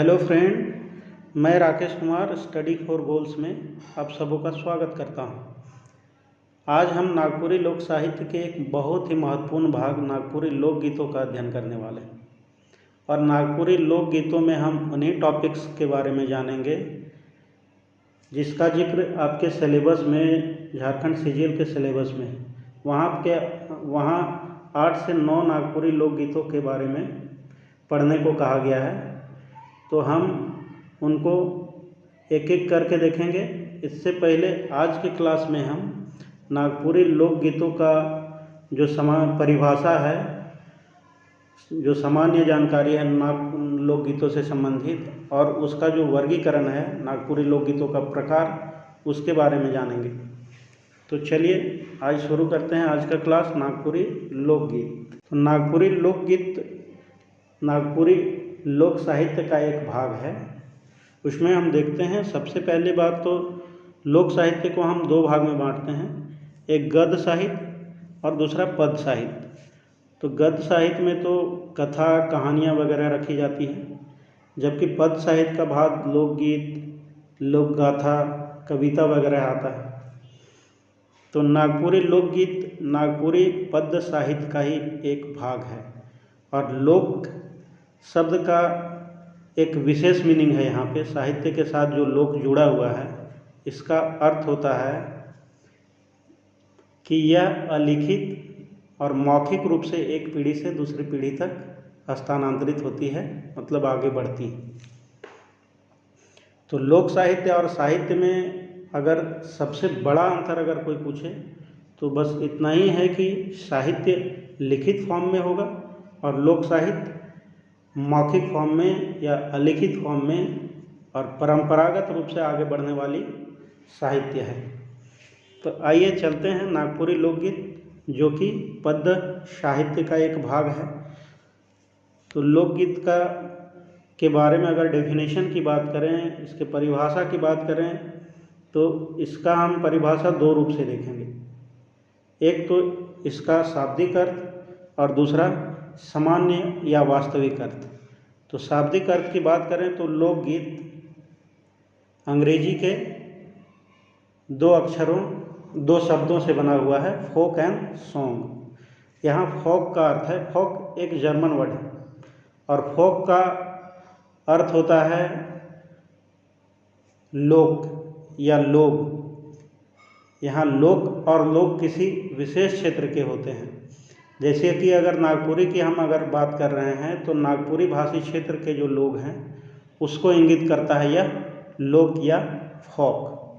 Hello friend, मैं Rakesh Kumar study for goals में आप सबों का स्वागत करता हूं। आज हम नागपुरी लोक साहित्य के एक बहुत ही महत्वपूर्ण भाग नागपुरी लोकगीतों का अध्ययन करने वाले हैं। और नागपुरी लोकगीतों में हम उन्हीं टॉपिक्स के बारे में जानेंगे जिसका जिक्र आपके सिलेबस में, झारखंड सीजीएल के सिलेबस में है। वहाँ 8 से 9 नागपुरी लोकगीतों के बारे में पढ़ने को कहा गया है, तो हम उनको एक एक करके देखेंगे। इससे पहले आज की क्लास में हम नागपुरी लोकगीतों का जो परिभाषा है, जो सामान्य जानकारी है लोकगीतों से संबंधित, और उसका जो वर्गीकरण है नागपुरी लोकगीतों का प्रकार, उसके बारे में जानेंगे। तो चलिए आज शुरू करते हैं आज का क्लास नागपुरी लोकगीत। तो नागपुरी लोकगीत नागपुरी लोक साहित्य का एक भाग है। उसमें हम देखते हैं, सबसे पहली बात तो लोक साहित्य को हम 2 भाग में बांटते हैं, एक गद्य साहित्य और दूसरा पद्य साहित्य। तो गद्य साहित्य में तो कथा, कहानियाँ वगैरह रखी जाती हैं, जबकि पद्य साहित्य का भाग लोकगीत, लोकगाथा, कविता वगैरह आता है। तो नागपुरी लोकगीत नागपुरी पद्य साहित्य का ही एक भाग है। और लोक शब्द का एक विशेष मीनिंग है यहाँ पे। साहित्य के साथ जो लोक जुड़ा हुआ है, इसका अर्थ होता है कि यह अलिखित और मौखिक रूप से एक पीढ़ी से दूसरी पीढ़ी तक हस्तांतरित होती है, मतलब आगे बढ़ती है। तो लोक साहित्य और साहित्य में अगर सबसे बड़ा अंतर अगर कोई पूछे तो बस इतना ही है कि साहित्य लिखित फॉर्म में होगा और लोक साहित्य मौखिक फॉर्म में या अलिखित फॉर्म में और परंपरागत रूप से आगे बढ़ने वाली साहित्य है। तो आइए चलते हैं नागपुरी लोकगीत, जो कि पद्य साहित्य का एक भाग है। तो लोकगीत के बारे में अगर डेफिनेशन की बात करें, इसके परिभाषा की बात करें, तो इसका हम परिभाषा 2 रूप से देखेंगे। एक तो इसका शाब्दिक अर्थ और दूसरा सामान्य या वास्तविक अर्थ। तो शाब्दिक अर्थ की बात करें तो लोकगीत अंग्रेजी के 2 शब्दों से बना हुआ है, फोक एंड सॉन्ग। यहाँ फोक का अर्थ है, फोक एक जर्मन वर्ड है और फोक का अर्थ होता है लोक या लोग। यहाँ लोक और लोग किसी विशेष क्षेत्र के होते हैं। जैसे कि अगर नागपुरी की हम अगर बात कर रहे हैं तो नागपुरी भाषी क्षेत्र के जो लोग हैं उसको इंगित करता है यह लोक या फोक।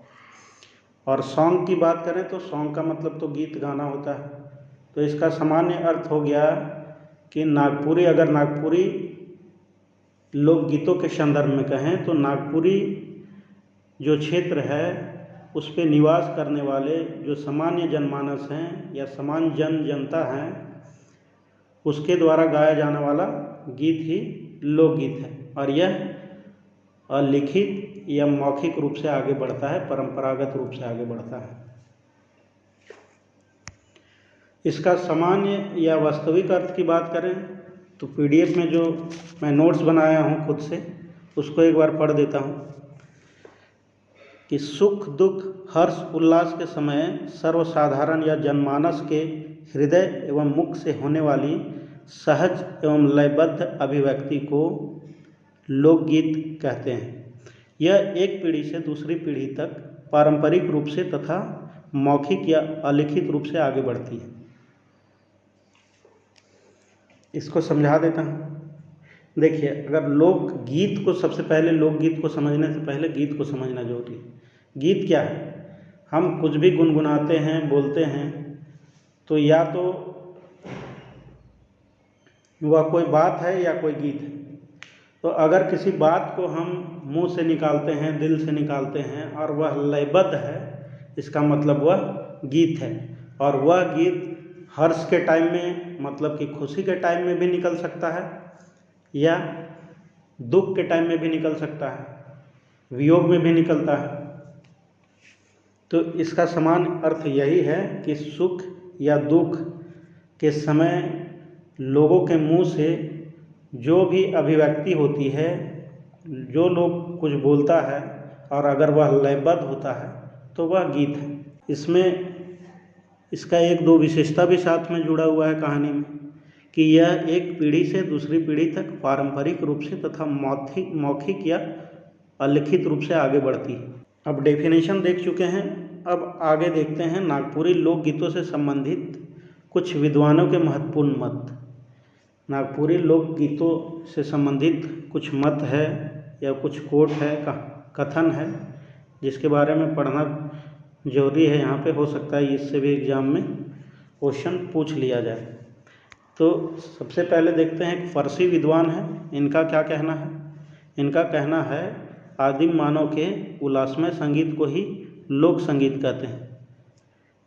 और सॉन्ग की बात करें तो सॉन्ग का मतलब तो गीत गाना होता है। तो इसका सामान्य अर्थ हो गया कि नागपुरी लोकगीतों के संदर्भ में कहें तो नागपुरी जो क्षेत्र है उस पे निवास करने वाले जो सामान्य जनमानस हैं या सामान्य जनता हैं, उसके द्वारा गाया जाने वाला गीत ही लोकगीत है। और यह अलिखित या मौखिक रूप से आगे बढ़ता है, परंपरागत रूप से आगे बढ़ता है। इसका सामान्य या वास्तविक अर्थ की बात करें तो पीडीएफ में जो मैं नोट्स बनाया हूँ खुद से, उसको एक बार पढ़ देता हूँ कि सुख, दुख, हर्ष, उल्लास के समय सर्वसाधारण या जनमानस के हृदय एवं मुख से होने वाली सहज एवं लयबद्ध अभिव्यक्ति को लोकगीत कहते हैं। यह एक पीढ़ी से दूसरी पीढ़ी तक पारंपरिक रूप से तथा मौखिक या अलिखित रूप से आगे बढ़ती है। इसको समझा देता हूँ। देखिए, अगर लोकगीत को सबसे पहले लोकगीत को समझने से पहले गीत को समझना जरूरी है। गीत क्या है? हम कुछ भी गुनगुनाते हैं, बोलते हैं, तो या तो वह कोई बात है या कोई गीत है। तो अगर किसी बात को हम मुंह से निकालते हैं, दिल से निकालते हैं और वह लयबद्ध है, इसका मतलब वह गीत है। और वह गीत हर्ष के टाइम में, मतलब कि खुशी के टाइम में भी निकल सकता है या दुख के टाइम में भी निकल सकता है, वियोग में भी निकलता है। तो इसका समान अर्थ यही है कि सुख या दुख के समय लोगों के मुंह से जो भी अभिव्यक्ति होती है जो लोग कुछ बोलता है और अगर वह लयबद्ध होता है तो वह गीत है। इसमें इसका एक दो विशेषता भी साथ में जुड़ा हुआ है कहानी में कि यह एक पीढ़ी से दूसरी पीढ़ी तक पारंपरिक रूप से तथा मौखिक या अलिखित रूप से आगे बढ़ती है। अब डेफिनेशन देख चुके हैं, अब आगे देखते हैं नागपुरी लोकगीतों से संबंधित कुछ विद्वानों के महत्वपूर्ण मत। नागपुरी लोकगीतों से संबंधित कुछ मत है या कुछ कोट है, कथन है, जिसके बारे में पढ़ना जरूरी है। यहाँ पे हो सकता है इससे भी एग्ज़ाम में क्वेश्चन पूछ लिया जाए। तो सबसे पहले देखते हैं एक फ़ारसी विद्वान है, इनका क्या कहना है। इनका कहना है आदिम मानव के उल्लासमय संगीत को ही लोक संगीत कहते हैं।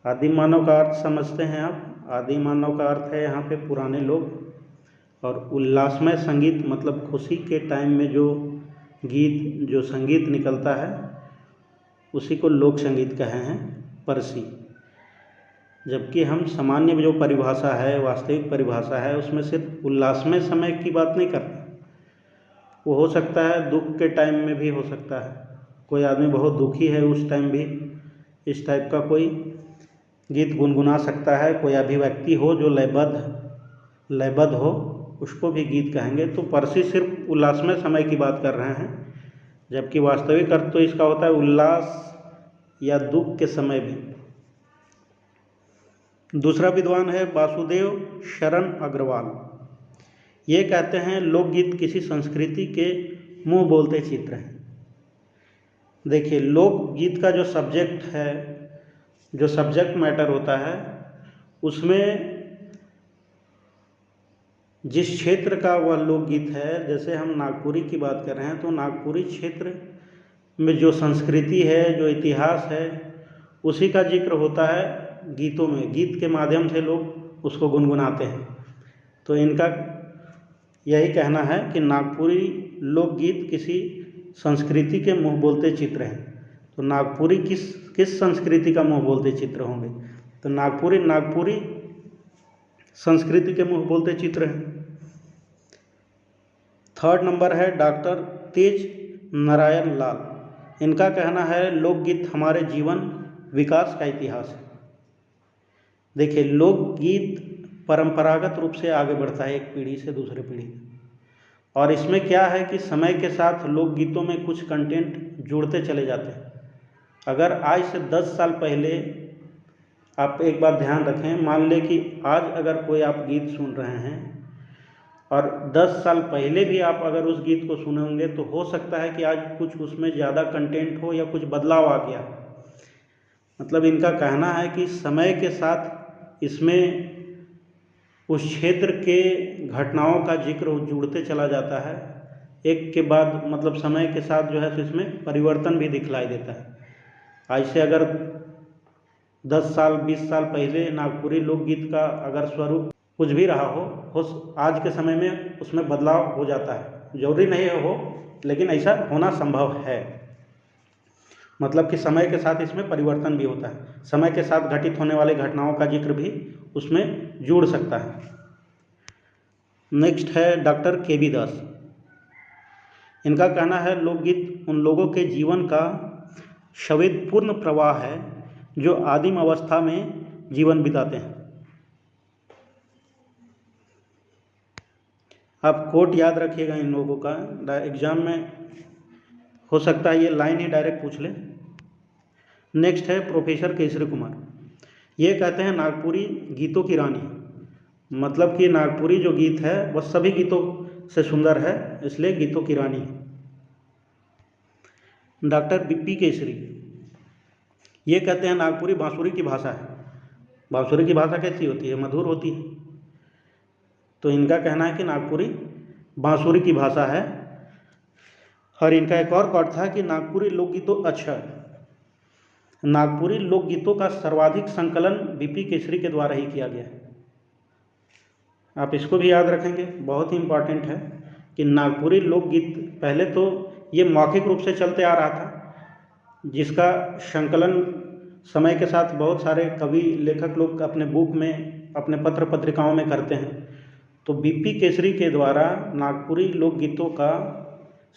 आदिम मानव का अर्थ समझते हैं आप। आदिम मानव का अर्थ है यहाँ पे पुराने लोग, और उल्लासमय संगीत मतलब खुशी के टाइम में जो गीत जो संगीत निकलता है उसी को लोक संगीत कहे हैं फ़ारसी। जबकि हम सामान्य जो परिभाषा है, वास्तविक परिभाषा है, उसमें सिर्फ उल्लासमय समय की बात नहीं करते। वो हो सकता है दुख के टाइम में भी हो सकता है, कोई आदमी बहुत दुखी है उस टाइम भी इस टाइप का कोई गीत गुनगुना सकता है। कोई अभिव्यक्ति हो जो लयबद्ध हो, उसको भी गीत कहेंगे। तो फ़ारसी सिर्फ उल्लासमय समय की बात कर रहे हैं, जबकि वास्तविक अर्थ तो इसका होता है उल्लास या दुख के समय भी। दूसरा विद्वान है वासुदेव शरण अग्रवाल। ये कहते हैं लोकगीत किसी संस्कृति के मुंह बोलते चित्र हैं। देखिए, लोकगीत का जो सब्जेक्ट है, जो सब्जेक्ट मैटर होता है, उसमें जिस क्षेत्र का वह लोकगीत है, जैसे हम नागपुरी की बात कर रहे हैं तो नागपुरी क्षेत्र में जो संस्कृति है, जो इतिहास है, उसी का जिक्र होता है गीतों में। गीत के माध्यम से लोग उसको गुनगुनाते हैं। तो इनका यही कहना है कि नागपुरी लोकगीत किसी संस्कृति के मुँह बोलते चित्र हैं। तो नागपुरी किस संस्कृति का मुँह बोलते चित्र होंगे? तो नागपुरी संस्कृति के मुँह बोलते चित्र हैं। थर्ड नंबर है डॉक्टर तेज नारायण लाल। इनका कहना है लोकगीत हमारे जीवन विकास का इतिहास है। देखिए, लोकगीत परंपरागत रूप से आगे बढ़ता है एक पीढ़ी से दूसरे पीढ़ी, और इसमें क्या है कि समय के साथ लोकगीतों में कुछ कंटेंट जुड़ते चले जाते हैं। अगर आज से 10 साल पहले आप एक बात ध्यान रखें, मान लें कि आज अगर कोई आप गीत सुन रहे हैं और 10 साल पहले भी आप अगर उस गीत को सुने होंगे, तो हो सकता है कि आज कुछ उसमें ज़्यादा कंटेंट हो या कुछ बदलाव आ गया। मतलब इनका कहना है कि समय के साथ इसमें उस क्षेत्र के घटनाओं का जिक्र जुड़ते चला जाता है, एक के बाद मतलब समय के साथ जो है तो इसमें परिवर्तन भी दिखलाई देता है। आज से अगर 10 साल 20 साल पहले नागपुरी लोकगीत का अगर स्वरूप कुछ भी रहा हो आज के समय में उसमें बदलाव हो जाता है। जरूरी नहीं हो, लेकिन ऐसा होना संभव है। मतलब कि समय के साथ इसमें परिवर्तन भी होता है, समय के साथ घटित होने वाले घटनाओं का जिक्र भी उसमें जुड़ सकता है। नेक्स्ट है डॉक्टर के.बी. दास। इनका कहना है लोकगीत उन लोगों के जीवन का संवेदपूर्ण प्रवाह है जो आदिम अवस्था में जीवन बिताते हैं। आप कोट याद रखिएगा इन लोगों का, एग्जाम में हो सकता है ये लाइन ही डायरेक्ट पूछ ले। नेक्स्ट है प्रोफेसर केसरी कुमार। ये कहते हैं नागपुरी गीतों की रानी, मतलब कि नागपुरी जो गीत है वह सभी गीतों से सुंदर है, इसलिए गीतों की रानी है। Doctor BP. केसरी ये कहते हैं नागपुरी बांसुरी की भाषा है। बांसुरी की भाषा कैसी होती है? मधुर होती है। तो इनका कहना है कि नागपुरी बांसुरी की भाषा है। और इनका एक और कोट था कि नागपुरी लोकगीतों नागपुरी लोकगीतों का सर्वाधिक संकलन बी.पी. केसरी के द्वारा ही किया गया है। आप इसको भी याद रखेंगे, बहुत ही इम्पॉर्टेंट है कि नागपुरी लोकगीत पहले तो ये मौखिक रूप से चलते आ रहा था, जिसका संकलन समय के साथ बहुत सारे कवि लेखक लोग अपने बुक में, अपने पत्र पत्रिकाओं में करते हैं। तो बी.पी. केसरी के द्वारा नागपुरी लोकगीतों का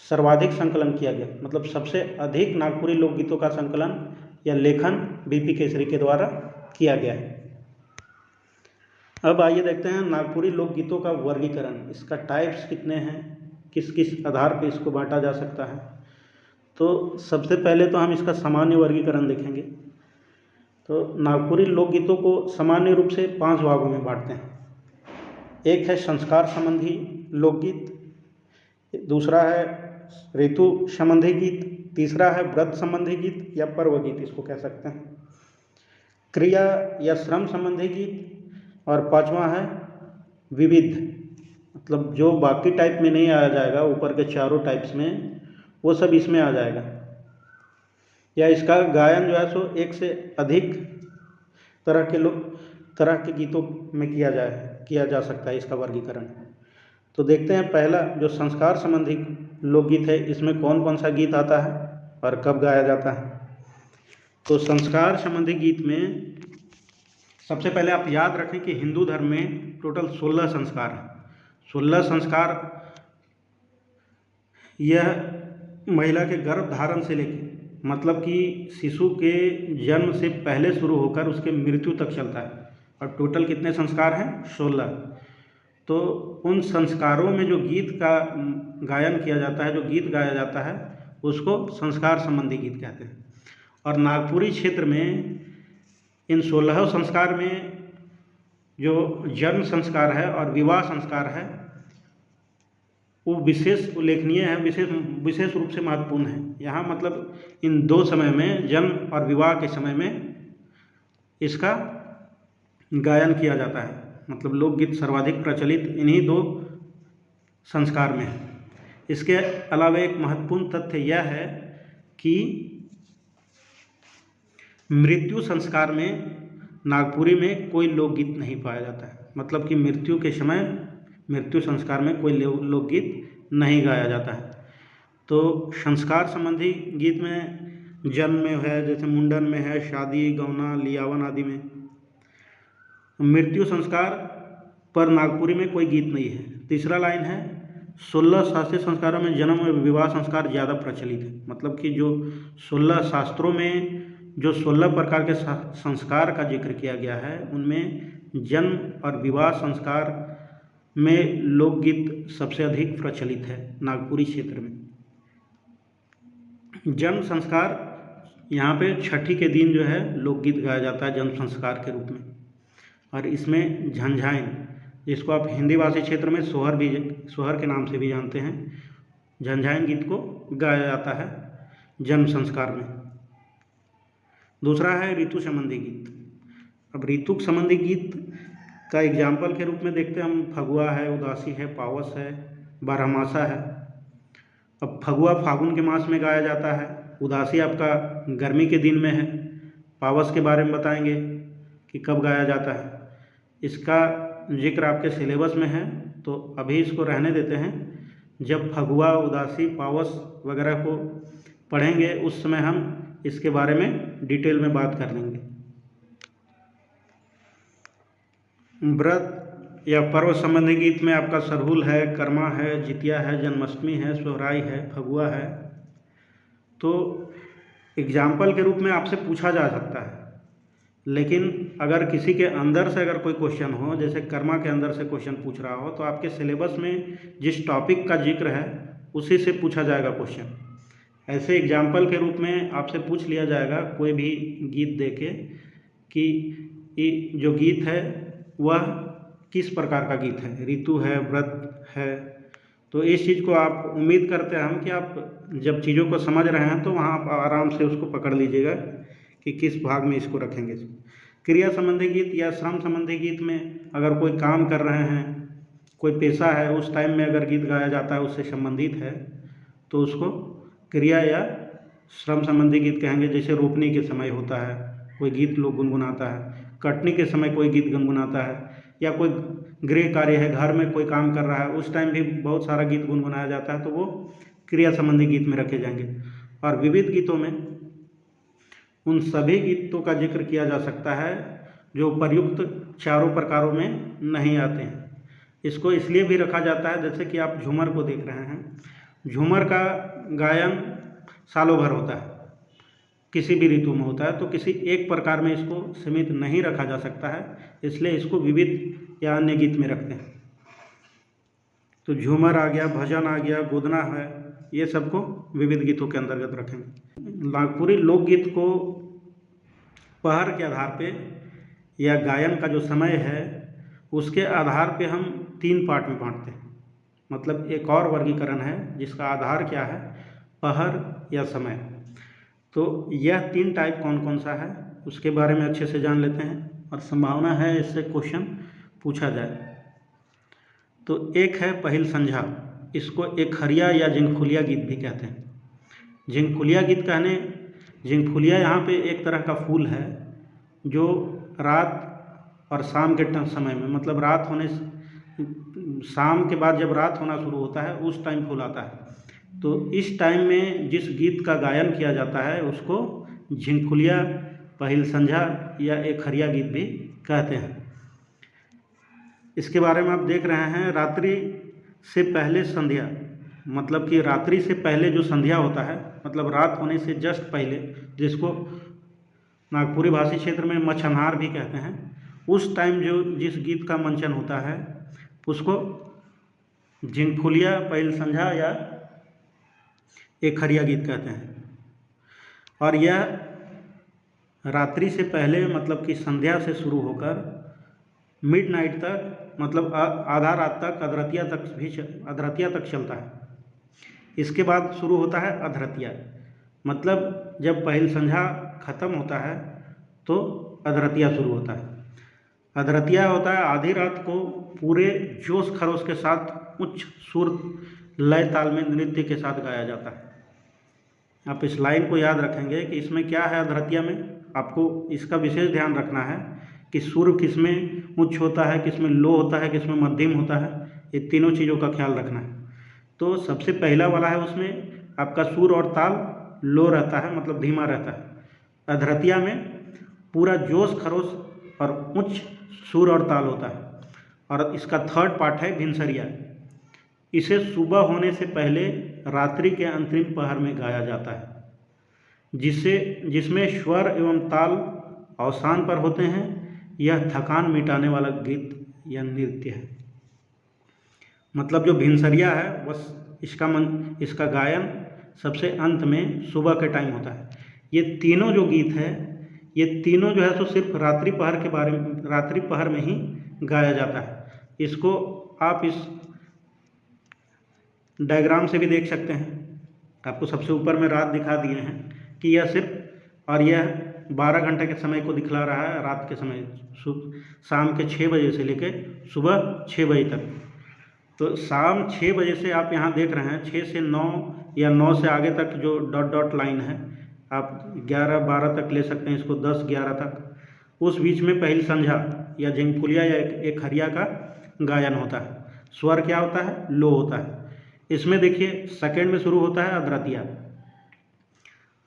सर्वाधिक संकलन किया गया, मतलब सबसे अधिक नागपुरी लोकगीतों का संकलन या लेखन बीपी केसरी के द्वारा किया गया है। अब आइए देखते हैं नागपुरी लोकगीतों का वर्गीकरण, इसका टाइप्स कितने हैं, किस किस आधार पर इसको बांटा जा सकता है। तो सबसे पहले तो हम इसका सामान्य वर्गीकरण देखेंगे। तो नागपुरी लोकगीतों को सामान्य रूप से 5 भागों में बांटते हैं। एक है संस्कार संबंधी लोकगीत, दूसरा है ऋतु संबंधी गीत, तीसरा है व्रत संबंधी गीत या पर्व गीत इसको कह सकते हैं, क्रिया या श्रम संबंधी गीत, और पांचवा है विविध, मतलब जो बाकी टाइप में नहीं आया जाएगा, ऊपर के चारों टाइप्स में, वो सब इसमें आ जाएगा, या इसका गायन जो है सो एक से अधिक तरह के गीतों में किया जा सकता है इसका वर्गीकरण। तो देखते हैं पहला जो संस्कार संबंधी लोकगीत है, इसमें कौन कौन सा गीत आता है और कब गाया जाता है। तो संस्कार संबंधी गीत में सबसे पहले आप याद रखें कि हिंदू धर्म में टोटल 16 संस्कार हैं। 16 संस्कार यह महिला के गर्भ धारण से लेकर, मतलब कि शिशु के जन्म से पहले शुरू होकर उसके मृत्यु तक चलता है, और टोटल कितने संस्कार हैं? 16। तो उन संस्कारों में जो गीत का गायन किया जाता है, जो गीत गाया जाता है, उसको संस्कार संबंधी गीत कहते हैं। और नागपुरी क्षेत्र में इन 16 संस्कार में जो जन्म संस्कार है और विवाह संस्कार है वो विशेष उल्लेखनीय है, विशेष रूप से महत्वपूर्ण है। यहाँ मतलब इन 2 समय में, जन्म और विवाह के समय में इसका गायन किया जाता है, मतलब लोकगीत सर्वाधिक प्रचलित इन्हीं 2 संस्कार में है। इसके अलावा एक महत्वपूर्ण तथ्य यह है कि मृत्यु संस्कार में नागपुरी में कोई लोकगीत नहीं पाया जाता है, मतलब कि मृत्यु के समय मृत्यु संस्कार में कोई लोकगीत नहीं गाया जाता है। तो संस्कार संबंधी गीत में जन्म में है, जैसे मुंडन में है, शादी, गौना, लियावन आदि में। मृत्यु संस्कार पर नागपुरी में कोई गीत नहीं है। तीसरा लाइन है 16 शास्त्रीय संस्कारों में जन्म और विवाह संस्कार ज़्यादा प्रचलित है, मतलब कि जो 16 शास्त्रों में जो 16 प्रकार के संस्कार का जिक्र किया गया है, उनमें जन्म और विवाह संस्कार में लोकगीत सबसे अधिक प्रचलित है नागपुरी क्षेत्र में। जन्म संस्कार यहाँ पे छठी के दिन जो है लोकगीत गाया जाता है जन्म संस्कार के रूप में, और इसमें झंझाइन, जिसको आप हिंदी भाषी क्षेत्र में सोहर के नाम से भी जानते हैं, झंझाइन गीत को गाया जाता है जन्म संस्कार में। दूसरा है ऋतु संबंधी गीत। अब ऋतु संबंधी गीत का एग्जाम्पल के रूप में देखते हैं हम, फगुआ है, उदासी है, पावस है, बारहमासा है। अब फगुआ फागुन के मास में गाया जाता है, उदासी आपका गर्मी के दिन में है, पावस के बारे में बताएंगे कि कब गाया जाता है, इसका जिक्र आपके सिलेबस में है, तो अभी इसको रहने देते हैं। जब फगुआ, उदासी, पावस वगैरह को पढ़ेंगे उस समय हम इसके बारे में डिटेल में बात कर लेंगे। व्रत या पर्व संबंधी गीत में आपका सरहुल है, कर्मा है, जितिया है, जन्माष्टमी है, सोहराई है, फगुआ है। तो एग्जाम्पल के रूप में आपसे पूछा जा सकता है, लेकिन अगर किसी के अंदर से अगर कोई क्वेश्चन हो, जैसे कर्मा के अंदर से क्वेश्चन पूछ रहा हो, तो आपके सिलेबस में जिस टॉपिक का जिक्र है उसी से पूछा जाएगा क्वेश्चन। ऐसे एग्जाम्पल के रूप में आपसे पूछ लिया जाएगा कोई भी गीत देके कि ये जो गीत है वह किस प्रकार का गीत है, ऋतु है, व्रत है। तो इस चीज़ को आप उम्मीद करते हैं हम कि आप जब चीज़ों को समझ रहे हैं तो वहाँ आप आराम से उसको पकड़ लीजिएगा कि किस भाग में इसको रखेंगे। क्रिया संबंधी गीत या श्रम संबंधी गीत में अगर कोई काम कर रहे हैं, कोई पेशा है, उस टाइम में अगर गीत गाया जाता है उससे संबंधित है तो उसको क्रिया या श्रम संबंधी गीत कहेंगे। जैसे रोपनी के समय होता है कोई गीत लोग गुनगुनाता है, कटनी के समय कोई गीत गुनगुनाता है, या कोई गृह कार्य है, घर में कोई काम कर रहा है, उस टाइम भी बहुत सारा गीत गुनगुनाया जाता है, तो वो क्रिया संबंधी गीत में रखे जाएंगे। और विविध गीतों में उन सभी गीतों का जिक्र किया जा सकता है जो उपर्युक्त चारों प्रकारों में नहीं आते हैं। इसको इसलिए भी रखा जाता है, जैसे कि आप झूमर को देख रहे हैं, झूमर का गायन सालों भर होता है, किसी भी ऋतु में होता है, तो किसी एक प्रकार में इसको सीमित नहीं रखा जा सकता है, इसलिए इसको विविध या अन्य गीत में रखते हैं। तो झूमर आ गया, भजन आ गया, गोदना है, ये सबको विविध गीतों के अंतर्गत रखेंगे। नागपुरी लोकगीत को पहर के आधार पे या गायन का जो समय है उसके आधार पे हम 3 पार्ट में बांटते हैं। मतलब एक और वर्गीकरण है जिसका आधार क्या है, पहर या समय। तो यह 3 टाइप कौन कौन सा है उसके बारे में अच्छे से जान लेते हैं और संभावना है इससे क्वेश्चन पूछा जाए। तो एक है पहिल संझा, इसको एकहरिया या जिंगफुलिया गीत भी कहते हैं। जिंगफुलिया गीत जिंगफुलिया यहाँ पे एक तरह का फूल है जो रात और शाम के समय में, मतलब शाम के बाद जब रात होना शुरू होता है उस टाइम फूल आता है। तो इस टाइम में जिस गीत का गायन किया जाता है उसको झिंगफुलिया, पहिल संझा या एकहरिया गीत भी कहते हैं। इसके बारे में आप देख रहे हैं, रात्रि से पहले संध्या, मतलब कि रात्रि से पहले जो संध्या होता है, मतलब रात होने से जस्ट पहले, जिसको नागपुरी भाषी क्षेत्र में मछनहार भी कहते हैं, उस टाइम जो जिस गीत का मंचन होता है उसको झिंगफुलिया, पहिल संझा या एकहरिया गीत कहते हैं। और यह रात्रि से पहले, मतलब कि संध्या से शुरू होकर मिडनाइट तक, मतलब आधा रात तक, अधरतिया तक चलता है। इसके बाद शुरू होता है अधरतिया, मतलब जब पहिल संझा खत्म होता है तो अधरतिया शुरू होता है। अधरतिया होता है आधी रात को पूरे जोश खरोश के साथ उच्च सुर लय ताल में नृत्य के साथ गाया जाता है। आप इस लाइन को याद रखेंगे कि इसमें क्या है। अधरतिया में आपको इसका विशेष ध्यान रखना है कि सुर किसमें उच्च होता है, किसमें लो होता है, किसमें मध्यम होता है, ये तीनों चीज़ों का ख्याल रखना है। तो सबसे पहला वाला है, उसमें आपका सुर और ताल लो रहता है, मतलब धीमा रहता है। अधरतिया में पूरा जोश खरोश और उच्च सुर और ताल होता है। और इसका थर्ड पार्ट है भिनसरिया। इसे सुबह होने से पहले रात्रि के अंतिम पहर में गाया जाता है, जिसमें स्वर एवं ताल अवसान पर होते हैं। यह थकान मिटाने वाला गीत या नृत्य है। मतलब जो भिनसरिया है बस इसका गायन सबसे अंत में सुबह के टाइम होता है। ये तीनों जो गीत है, ये तीनों जो है तो सिर्फ रात्रि पहर में ही गाया जाता है। इसको आप इस डायग्राम से भी देख सकते हैं। आपको सबसे ऊपर में रात दिखा दिए हैं कि यह सिर्फ, और यह 12 घंटे के समय को दिखला रहा है, रात के समय, शाम के 6 बजे से लेकर सुबह 6 बजे तक। तो शाम 6 बजे से आप यहाँ देख रहे हैं 6 से 9 या 9 से आगे तक जो डॉट डॉट लाइन है, आप 11-12 तक ले सकते हैं इसको, 10-11 तक। उस बीच में पहिल संझा या झिंगफुलिया या एकहरिया का गायन होता है। स्वर क्या होता है, लो होता है। इसमें देखिए सेकंड में शुरू होता है अधरतिया।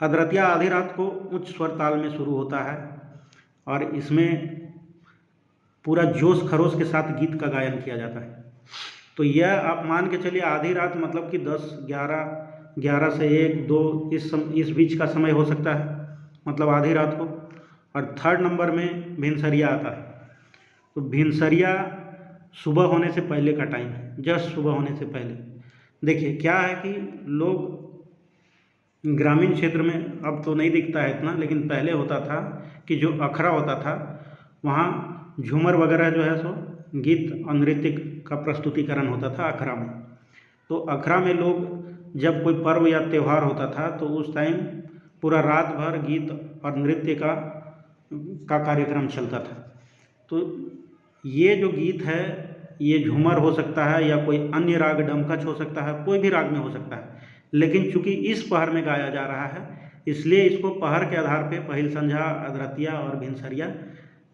अधरतिया आधी रात को उच्च स्वर ताल में शुरू होता है और इसमें पूरा जोश खरोश के साथ गीत का गायन किया जाता है। तो यह आप मान के चलिए आधी रात, मतलब कि 10-11 से 1-2 इस बीच का समय हो सकता है, मतलब आधी रात को। और थर्ड नंबर में भिनसरिया आता है। तो भिनसरिया सुबह होने से पहले का टाइम है, जस्ट सुबह होने से पहले। देखिए क्या है कि लोग ग्रामीण क्षेत्र में, अब तो नहीं दिखता है इतना, लेकिन पहले होता था कि जो अखड़ा होता था वहाँ झूमर वगैरह जो है सो गीत और नृत्य का प्रस्तुतिकरण होता था अखड़ा में। तो अखड़ा में लोग जब कोई पर्व या त्यौहार होता था तो उस टाइम पूरा रात भर गीत और नृत्य का कार्यक्रम चलता था। तो ये जो गीत है ये झूमर हो सकता है या कोई अन्य राग, डमकच हो सकता है, कोई भी राग में हो सकता है, लेकिन चूंकि इस पहर में गाया जा रहा है इसलिए इसको पहर के आधार पे पहिल संझा, अधरतिया और भिनसरिया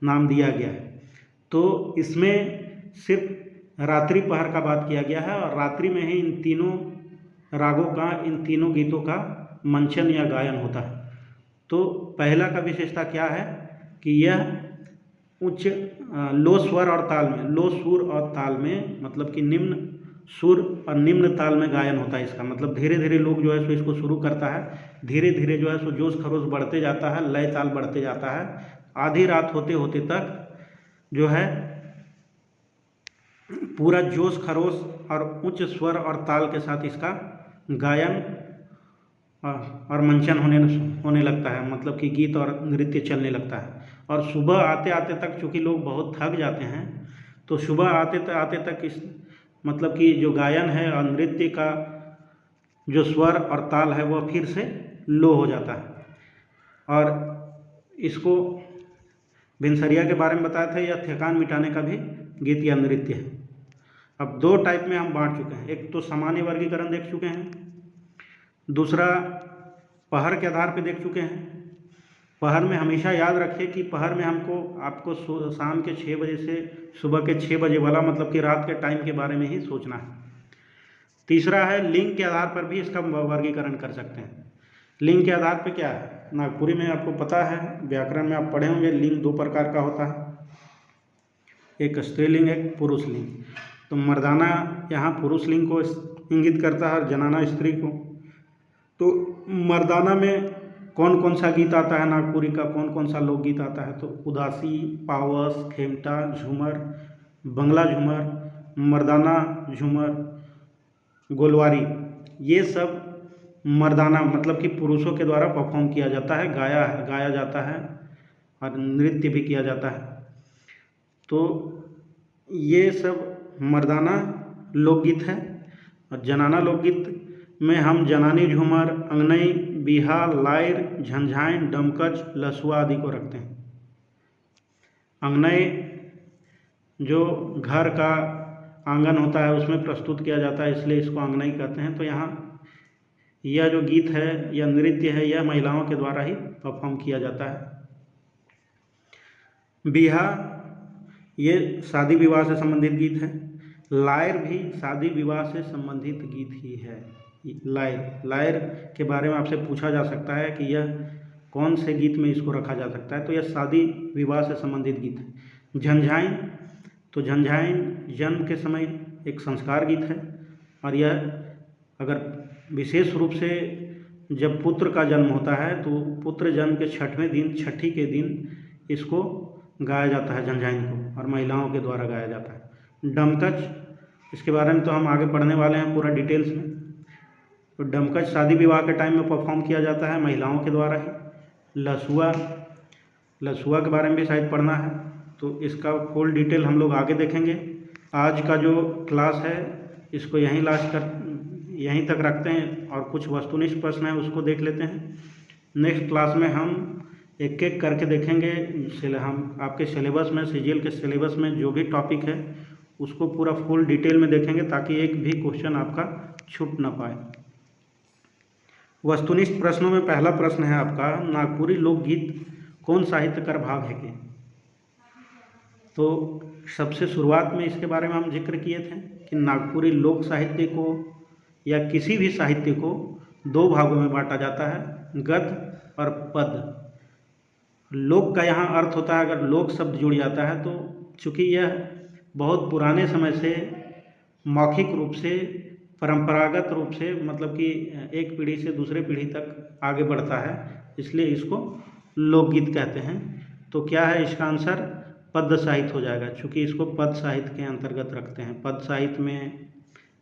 नाम दिया गया है। तो इसमें सिर्फ रात्रि पहर का बात किया गया है और रात्रि में ही इन तीनों रागों का, इन तीनों गीतों का मंचन या गायन होता है। तो पहला का विशेषता क्या है कि यह उच्च लो स्वर और ताल में, लो सुर और ताल में, मतलब कि निम्न सुर और निम्न ताल में गायन होता है इसका। मतलब धीरे धीरे लोग जो है सो इसको शुरू करता है, धीरे धीरे जो है सो जोश खरोश बढ़ते जाता है, लय ताल बढ़ते जाता है, आधी रात होते होते तक जो है पूरा जोश खरोश और उच्च स्वर और ताल के साथ इसका गायन और मंचन होने लगता है, मतलब कि गीत और नृत्य चलने लगता है। और सुबह आते आते तक चूँकि लोग बहुत थक जाते हैं, तो सुबह आते आते तक इस मतलब कि जो गायन है और नृत्य का जो स्वर और ताल है वह फिर से लो हो जाता है। और इसको भिनसरिया के बारे में बताया था, यह थकान मिटाने का भी गीत या नृत्य है। अब दो टाइप में हम बांट चुके हैं, एक तो सामान्य वर्गीकरण देख चुके हैं, दूसरा पहर के आधार पर देख चुके हैं। पहर में हमेशा याद रखें कि पहर में आपको शाम के 6 बजे से सुबह के 6 बजे वाला मतलब कि रात के टाइम के बारे में ही सोचना है। तीसरा है लिंग के आधार पर भी इसका वर्गीकरण कर सकते हैं। लिंग के आधार पर क्या है, नागपुरी में आपको पता है, व्याकरण में आप पढ़े होंगे, लिंग 2 प्रकार का होता है, एक स्त्रीलिंग एक पुरुष लिंग। तो मर्दाना यहाँ पुरुष लिंग को इंगित करता है और जनाना स्त्री को। तो मर्दाना में कौन कौन सा गीत आता है नागपुरी का, कौन कौन सा लोकगीत आता है, तो उदासी, पावस, खेमटा, झूमर, बंगला झूमर, मर्दाना झूमर, गोलवारी, ये सब मर्दाना मतलब कि पुरुषों के द्वारा परफॉर्म किया जाता है, गाया जाता है और नृत्य भी किया जाता है। तो ये सब मर्दाना लोकगीत है। और जनाना लोकगीत में हम जनानी झूमर, अंगनई, बिहा, लायर, झंझाइन, डमकच, लसुआ आदि को रखते हैं। अंगनई जो घर का आंगन होता है उसमें प्रस्तुत किया जाता है, इसलिए इसको अंगनई कहते हैं। तो यहाँ यह जो गीत है या नृत्य है यह महिलाओं के द्वारा ही परफॉर्म किया जाता है। बिहा ये शादी विवाह से संबंधित गीत है। लायर भी शादी विवाह से संबंधित गीत ही है। लायर के बारे में आपसे पूछा जा सकता है कि यह कौन से गीत में इसको रखा जा सकता है, तो यह शादी विवाह से संबंधित गीत है। झंझाइन, तो झंझाइन जन्म के समय एक संस्कार गीत है, और यह अगर विशेष रूप से जब पुत्र का जन्म होता है तो पुत्र जन्म के 6वें दिन, छठी के दिन इसको गाया जाता है झंझाइन को, और महिलाओं के द्वारा गाया जाता है। डमकच, इसके बारे में तो हम आगे पढ़ने वाले हैं पूरा डिटेल्स में। तो डमकच शादी विवाह के टाइम में परफॉर्म किया जाता है महिलाओं के द्वारा ही। लसुआ के बारे में भी शायद पढ़ना है, तो इसका फुल डिटेल हम लोग आगे देखेंगे। आज का जो क्लास है इसको यहीं तक रखते हैं, और कुछ वस्तुनिष्ठ प्रश्न है उसको देख लेते हैं। नेक्स्ट क्लास में हम एक एक करके देखेंगे। हम आपके सिलेबस में, सीजीएल के सिलेबस में जो भी टॉपिक है उसको पूरा फुल डिटेल में देखेंगे, ताकि एक भी क्वेश्चन आपका छूट ना पाए। वस्तुनिष्ठ प्रश्नों में पहला प्रश्न है आपका, नागपुरी लोकगीत कौन साहित्यकर भाग है के। तो सबसे शुरुआत में इसके बारे में हम जिक्र किए थे कि नागपुरी लोक साहित्य को या किसी भी साहित्य को 2 भागों में बांटा जाता है, गद्य और पद्य। लोक का यहाँ अर्थ होता है, अगर लोक शब्द जुड़ जाता है तो चूँकि यह बहुत पुराने समय से मौखिक रूप से, परंपरागत रूप से, मतलब कि एक पीढ़ी से दूसरे पीढ़ी तक आगे बढ़ता है, इसलिए इसको लोकगीत कहते हैं। तो क्या है इसका आंसर, पद्य साहित्य हो जाएगा, चूँकि इसको पद्य साहित्य के अंतर्गत रखते हैं। पद्य साहित्य में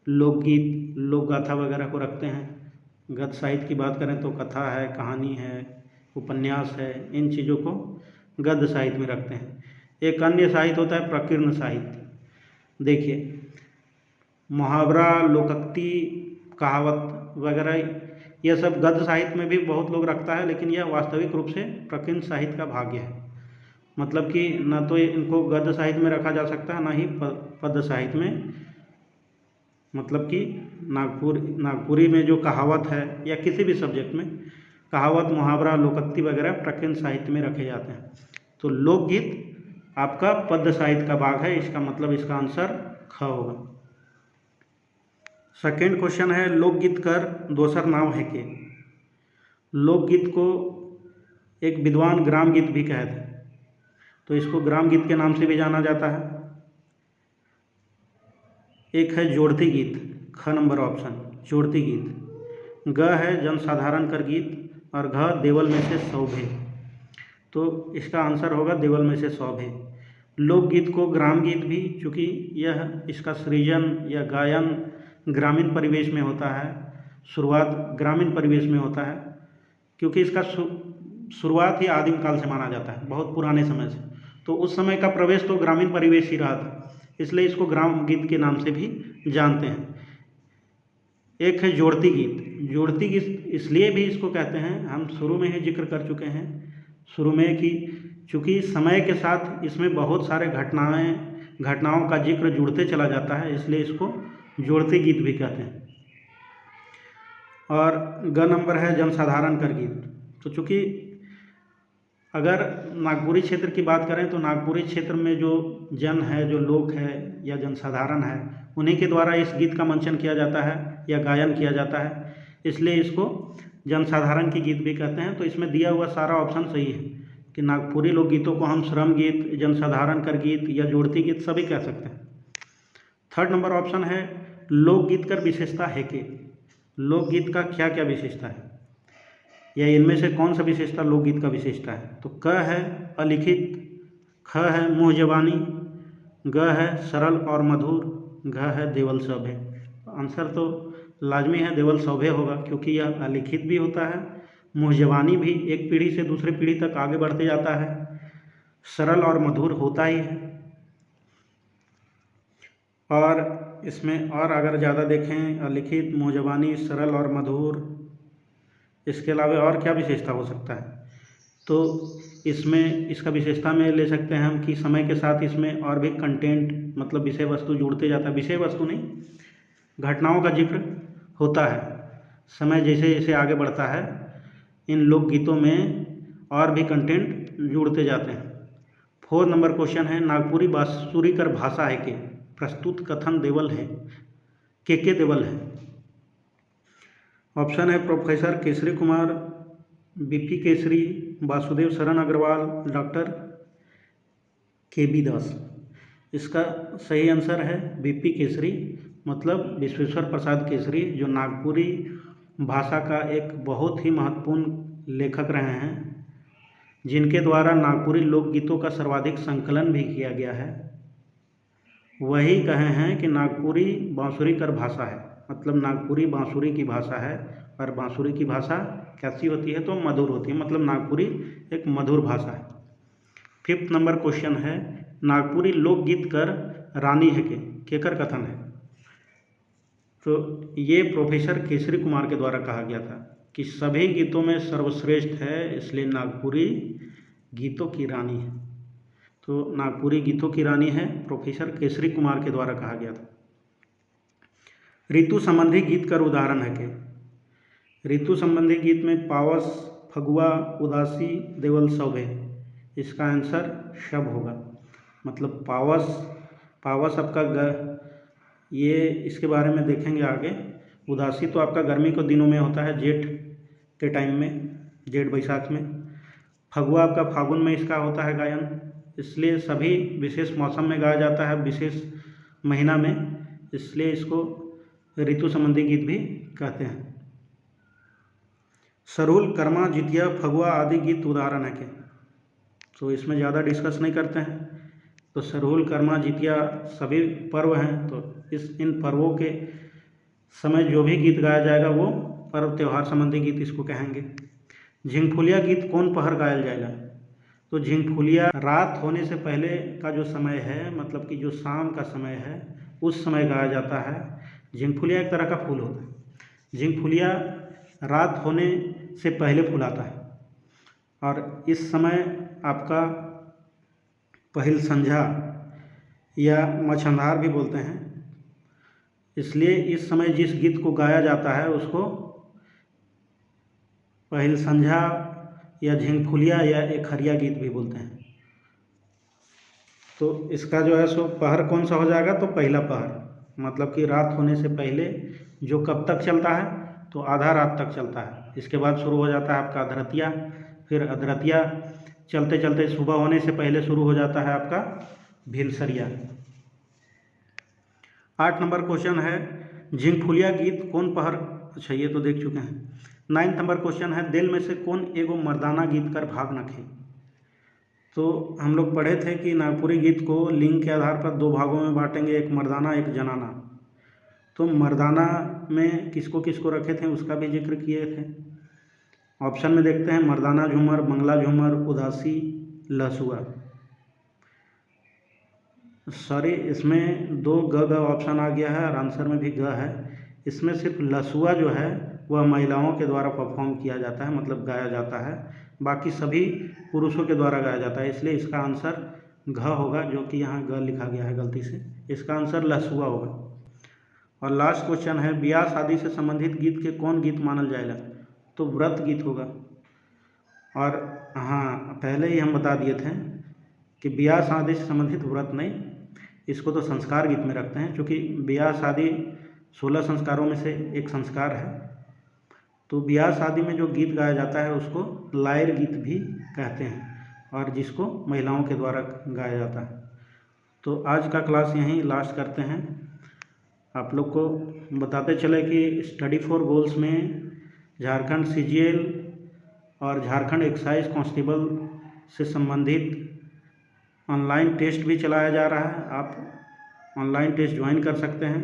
लोकगीत, लोक गाथा वगैरह को रखते हैं। गद्य साहित्य की बात करें तो कथा है, कहानी है, उपन्यास है, इन चीज़ों को गद्य साहित्य में रखते हैं। एक अन्य साहित्य होता है प्रकीर्ण साहित्य। देखिए, मुहावरा, लोकोक्ति, कहावत वगैरह यह सब गद्य साहित्य में भी बहुत लोग रखता है, लेकिन यह वास्तविक रूप से प्रकीर्ण साहित्य का भाग्य है। मतलब कि न तो इनको गद्य साहित्य में रखा जा सकता है, ना ही पद्य साहित्य में। मतलब कि नागपुरी में जो कहावत है या किसी भी सब्जेक्ट में कहावत, मुहावरा, लोकोक्ति वगैरह प्रकीर्ण साहित्य में रखे जाते हैं। तो लोकगीत आपका पद्य साहित्य का भाग है, इसका मतलब इसका आंसर ख होगा। सेकेंड क्वेश्चन है, लोकगीत कर दोसर नाम है के। लोकगीत को एक विद्वान ग्राम गीत भी कहते हैं, तो इसको ग्राम गीत के नाम से भी जाना जाता है। एक है जोड़ती गीत, ख नंबर ऑप्शन जोड़ती गीत। ग है जनसाधारण कर गीत और घ देवल में से सौभे। तो इसका आंसर होगा देवल में से सौभे। लोकगीत को ग्राम गीत भी, चूँकि यह इसका सृजन या गायन ग्रामीण परिवेश में होता है, शुरुआत ग्रामीण परिवेश में होता है, क्योंकि इसका शुरुआत ही आदिम काल से माना जाता है, बहुत पुराने समय से। तो उस समय का प्रवेश तो ग्रामीण परिवेश ही रहा था, इसलिए इसको ग्राम गीत के नाम से भी जानते हैं। एक है जोड़ती गीत। जोड़ती गीत इसलिए भी इसको कहते हैं, हम शुरू में ही जिक्र कर चुके हैं शुरू में कि चूँकि समय के साथ इसमें बहुत सारे घटनाओं का जिक्र जुड़ते चला जाता है, इसलिए इसको जोड़ती गीत भी कहते हैं। और ग नंबर है जनसाधारण कर गीत। तो चूँकि अगर नागपुरी क्षेत्र की बात करें तो नागपुरी क्षेत्र में जो जन है, जो लोग है या जनसाधारण है, उन्हीं के द्वारा इस गीत का मंचन किया जाता है या गायन किया जाता है, इसलिए इसको जनसाधारण की गीत भी कहते हैं। तो इसमें दिया हुआ सारा ऑप्शन सही है कि नागपुरी लोकगीतों को हम श्रम गीत, जनसाधारण कर गीत या जोड़ती गीत सभी कह सकते हैं। थर्ड नंबर ऑप्शन है लोकगीत कर विशेषता है कि। लोकगीत का क्या क्या विशेषता है या इनमें से कौन सा विशेषता लोकगीत का विशेषता है? तो क है अलिखित, ख है मुँह जबानी, ग है सरल और मधुर, घ है देवल सौभे। आंसर तो लाजमी है देवल सौभे होगा, क्योंकि यह अलिखित भी होता है, मुँह जबानी भी एक पीढ़ी से दूसरी पीढ़ी तक आगे बढ़ते जाता है, सरल और मधुर होता ही है। और इसमें और अगर ज़्यादा देखें, अलिखित, मुँह जबानी, सरल और मधुर, इसके अलावा और क्या विशेषता हो सकता है? तो इसमें इसका विशेषता में ले सकते हैं हम कि समय के साथ इसमें और भी कंटेंट, मतलब विषय वस्तु जुड़ते जाता है, विषय वस्तु नहीं, घटनाओं का जिक्र होता है। समय जैसे जैसे आगे बढ़ता है, इन लोकगीतों में और भी कंटेंट जुड़ते जाते हैं। 4 नंबर क्वेश्चन है नागपुरी बांसुरी कर भाषा है के। प्रस्तुत कथन देवल है के देवल है। ऑप्शन है प्रोफेसर केसरी कुमार, बीपी केसरी, वासुदेव शरण अग्रवाल, डॉक्टर केबी दास। इसका सही आंसर है बीपी केसरी, मतलब विश्वेश्वर प्रसाद केसरी, जो नागपुरी भाषा का एक बहुत ही महत्वपूर्ण लेखक रहे हैं, जिनके द्वारा नागपुरी लोकगीतों का सर्वाधिक संकलन भी किया गया है। वही कहे हैं कि नागपुरी बांसुरी कर भाषा है, मतलब नागपुरी बांसुरी की भाषा है, और बांसुरी की भाषा कैसी होती है? तो मधुर होती है, मतलब नागपुरी एक मधुर भाषा है। 5th नंबर क्वेश्चन है नागपुरी लोकगीत कर रानी है के केकर कथन है। तो ये प्रोफेसर केसरी कुमार के द्वारा कहा गया था कि सभी गीतों में सर्वश्रेष्ठ है, इसलिए नागपुरी गीतों की रानी है। तो नागपुरी गीतों की रानी है, प्रोफेसर केसरी कुमार के द्वारा कहा गया था। ऋतु संबंधी गीत कर उदाहरण है के। ऋतु संबंधी गीत में पावस, फगुआ, उदासी, देवल सौभे। इसका आंसर शब होगा, मतलब पावस आपका ये इसके बारे में देखेंगे आगे। उदासी तो आपका गर्मी के दिनों में होता है, जेठ के टाइम में, जेठ बैसाख में। फगुआ आपका फागुन में इसका होता है गायन, इसलिए सभी विशेष मौसम में गाया जाता है, विशेष महीना में, इसलिए इसको ऋतु संबंधी गीत भी कहते हैं। सरूल, कर्मा, जितिया, फगुआ आदि गीत उदाहरण है के। तो इसमें ज़्यादा डिस्कस नहीं करते हैं। तो सरूल, कर्मा, जितिया सभी पर्व हैं, तो इन पर्वों के समय जो भी गीत गाया जाएगा वो पर्व त्यौहार संबंधी गीत इसको कहेंगे। झिंगफुलिया गीत कौन पहर गाया जाएगा? तो झिंगफुलिया रात होने से पहले का जो समय है, मतलब कि जो शाम का समय है, उस समय गाया जाता है। झिंगफुलिया एक तरह का फूल होता है। झिंगफुलिया रात होने से पहले फूलाता है, और इस समय आपका पहिल संझा या मछंदार भी बोलते हैं, इसलिए इस समय जिस गीत को गाया जाता है उसको पहिल संझा या झिंगफुलिया या एकहरिया गीत भी बोलते हैं। तो इसका जो है सो पहर कौन सा हो जाएगा? तो पहला पहर, मतलब कि रात होने से पहले, जो कब तक चलता है? तो आधा रात तक चलता है। इसके बाद शुरू हो जाता है आपका अधरतिया, फिर अधरतिया चलते चलते सुबह होने से पहले शुरू हो जाता है आपका भिलसरिया। 8 नंबर क्वेश्चन है झिंगफुलिया गीत कौन पहर, अच्छा ये तो देख चुके हैं। 9 नंबर क्वेश्चन है दिल में से कौन एगो मर्दाना गीत कर भाग न खे। तो हम लोग पढ़े थे कि नागपुरी गीत को लिंग के आधार पर 2 भागों में बांटेंगे, एक मर्दाना एक जनाना। तो मर्दाना में किसको किसको रखे थे उसका भी जिक्र किए थे। ऑप्शन में देखते हैं मर्दाना झूमर, बंगला झूमर, उदासी, लहसुआ। सॉरी, इसमें 2 ग ऑप्शन आ गया है और आंसर में भी ग है। इसमें सिर्फ लहसुआ जो है वह महिलाओं के द्वारा परफॉर्म किया जाता है, मतलब गाया जाता है। बाकी सभी पुरुषों के द्वारा गाया जाता है, इसलिए इसका आंसर घ होगा, जो कि यहाँ ग लिखा गया है गलती से। इसका आंसर लहसुआ होगा। और लास्ट क्वेश्चन है ब्याह शादी से संबंधित गीत के कौन गीत मानल जाएगा। तो व्रत गीत होगा। और हाँ, पहले ही हम बता दिए थे कि ब्याह शादी से संबंधित व्रत नहीं, इसको तो संस्कार गीत में रखते हैं, क्योंकि ब्याह शादी 16 संस्कारों में से एक संस्कार है। तो ब्याह शादी में जो गीत गाया जाता है उसको लायर गीत भी कहते हैं, और जिसको महिलाओं के द्वारा गाया जाता है। तो आज का क्लास यहीं लास्ट करते हैं। आप लोग को बताते चले कि स्टडी फॉर गोल्स में झारखंड CGL और झारखंड एक्साइज कांस्टेबल से संबंधित ऑनलाइन टेस्ट भी चलाया जा रहा है। आप ऑनलाइन टेस्ट ज्वाइन कर सकते हैं।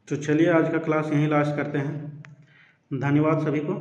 तो चलिए आज का क्लास यहीं लास्ट करते हैं। धन्यवाद सभी को।